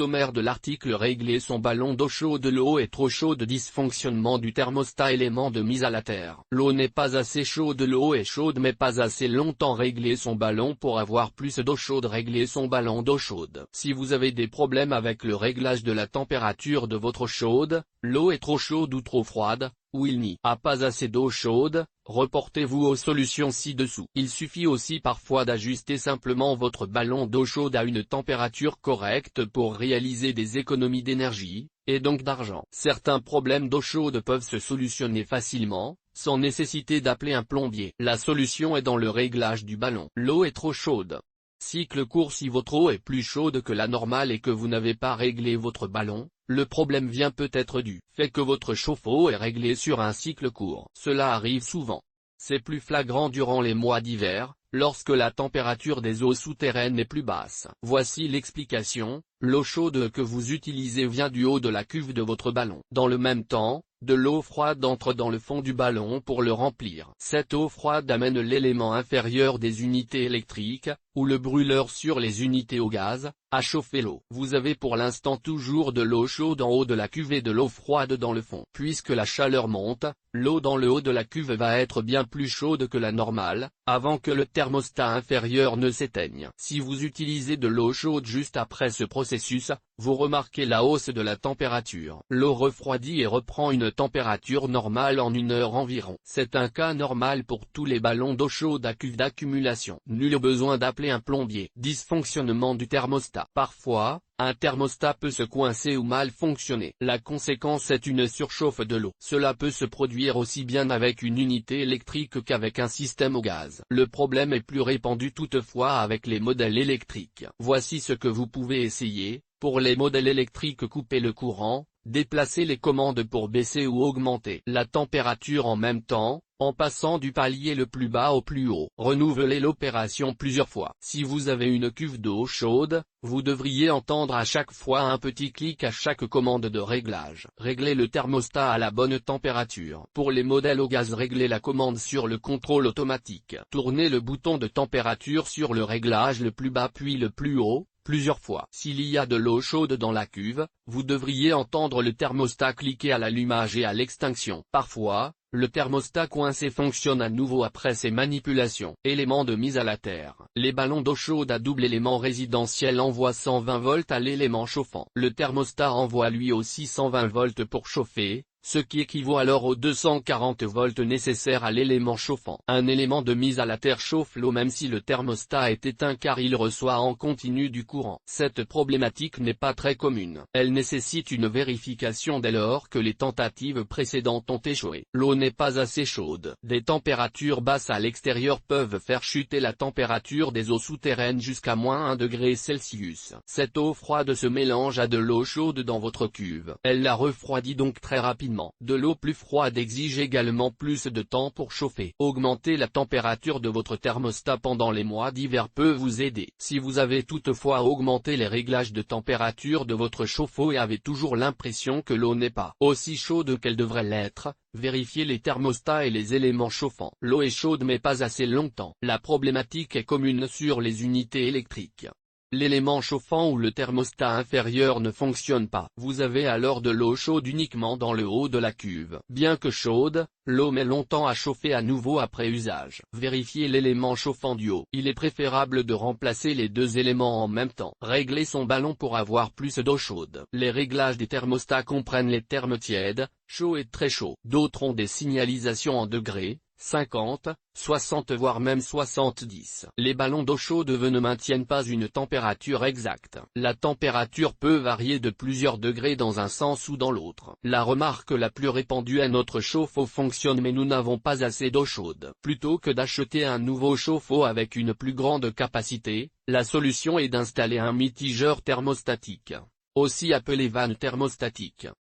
Sommaire de l'article. Régler son ballon d'eau chaude. L'eau est trop chaude. Dysfonctionnement du thermostat. Élément de mise à la terre. L'eau n'est pas assez chaude. L'eau est chaude mais pas assez longtemps. Régler son ballon pour avoir plus d'eau chaude. Régler son ballon d'eau chaude. Si vous avez des problèmes avec le réglage de la température de votre eau chaude, l'eau est trop chaude ou trop froide, ou il n'y a pas assez d'eau chaude, reportez-vous aux solutions ci-dessous. Il suffit aussi parfois d'ajuster simplement votre ballon d'eau chaude à une température correcte pour réaliser des économies d'énergie, et donc d'argent. Certains problèmes d'eau chaude peuvent se solutionner facilement, sans nécessiter d'appeler un plombier. La solution est dans le réglage du ballon. L'eau est trop chaude. Cycle court. Si votre eau est plus chaude que la normale et que vous n'avez pas réglé votre ballon, le problème vient peut-être du fait que votre chauffe-eau est réglé sur un cycle court. Cela arrive souvent. C'est plus flagrant durant les mois d'hiver, lorsque la température des eaux souterraines est plus basse. Voici l'explication: l'eau chaude que vous utilisez vient du haut de la cuve de votre ballon. Dans le même temps, de l'eau froide entre dans le fond du ballon pour le remplir. Cette eau froide amène l'élément inférieur des unités électriques, ou le brûleur sur les unités au gaz, à chauffer l'eau. Vous avez pour l'instant toujours de l'eau chaude en haut de la cuve et de l'eau froide dans le fond. Puisque la chaleur monte, l'eau dans le haut de la cuve va être bien plus chaude que la normale, avant que le thermostat inférieur ne s'éteigne. Si vous utilisez de l'eau chaude juste après ce processus, vous remarquez la hausse de la température. L'eau refroidit et reprend une température normale en 1 heure environ. C'est un cas normal pour tous les ballons d'eau chaude à cuve d'accumulation. Nul besoin d'appeler un plombier. Dysfonctionnement du thermostat. Parfois, un thermostat peut se coincer ou mal fonctionner. La conséquence est une surchauffe de l'eau. Cela peut se produire aussi bien avec une unité électrique qu'avec un système au gaz. Le problème est plus répandu toutefois avec les modèles électriques. Voici ce que vous pouvez essayer. Pour les modèles électriques, coupez le courant, déplacez les commandes pour baisser ou augmenter la température en même temps, en passant du palier le plus bas au plus haut. Renouvelez l'opération plusieurs fois. Si vous avez une cuve d'eau chaude, vous devriez entendre à chaque fois un petit clic à chaque commande de réglage. Réglez le thermostat à la bonne température. Pour les modèles au gaz, réglez la commande sur le contrôle automatique. Tournez le bouton de température sur le réglage le plus bas puis le plus haut, plusieurs fois. S'il y a de l'eau chaude dans la cuve, vous devriez entendre le thermostat cliquer à l'allumage et à l'extinction. Parfois, le thermostat coincé fonctionne à nouveau après ces manipulations. Élément de mise à la terre. Les ballons d'eau chaude à double élément résidentiel envoient 120 volts à l'élément chauffant. Le thermostat envoie lui aussi 120 volts pour chauffer, ce qui équivaut alors aux 240 volts nécessaires à l'élément chauffant. Un élément de mise à la terre chauffe l'eau même si le thermostat est éteint car il reçoit en continu du courant. Cette problématique n'est pas très commune. Elle nécessite une vérification dès lors que les tentatives précédentes ont échoué. L'eau n'est pas assez chaude. Des températures basses à l'extérieur peuvent faire chuter la température des eaux souterraines jusqu'à -1 degré Celsius. Cette eau froide se mélange à de l'eau chaude dans votre cuve. Elle la refroidit donc très rapidement. De l'eau plus froide exige également plus de temps pour chauffer. Augmenter la température de votre thermostat pendant les mois d'hiver peut vous aider. Si vous avez toutefois augmenté les réglages de température de votre chauffe-eau et avez toujours l'impression que l'eau n'est pas aussi chaude qu'elle devrait l'être, vérifiez les thermostats et les éléments chauffants. L'eau est chaude mais pas assez longtemps. La problématique est commune sur les unités électriques. L'élément chauffant ou le thermostat inférieur ne fonctionne pas. Vous avez alors de l'eau chaude uniquement dans le haut de la cuve. Bien que chaude, l'eau met longtemps à chauffer à nouveau après usage. Vérifiez l'élément chauffant du haut. Il est préférable de remplacer les deux éléments en même temps. Réglez son ballon pour avoir plus d'eau chaude. Les réglages des thermostats comprennent les termes tiède, chaud et très chaud. D'autres ont des signalisations en degrés, 50, 60 voire même 70. Les ballons d'eau chaude ne maintiennent pas une température exacte. La température peut varier de plusieurs degrés dans un sens ou dans l'autre. La remarque la plus répandue est: notre chauffe-eau fonctionne mais nous n'avons pas assez d'eau chaude. Plutôt que d'acheter un nouveau chauffe-eau avec une plus grande capacité, la solution est d'installer un mitigeur thermostatique, aussi appelé vanne thermostatique.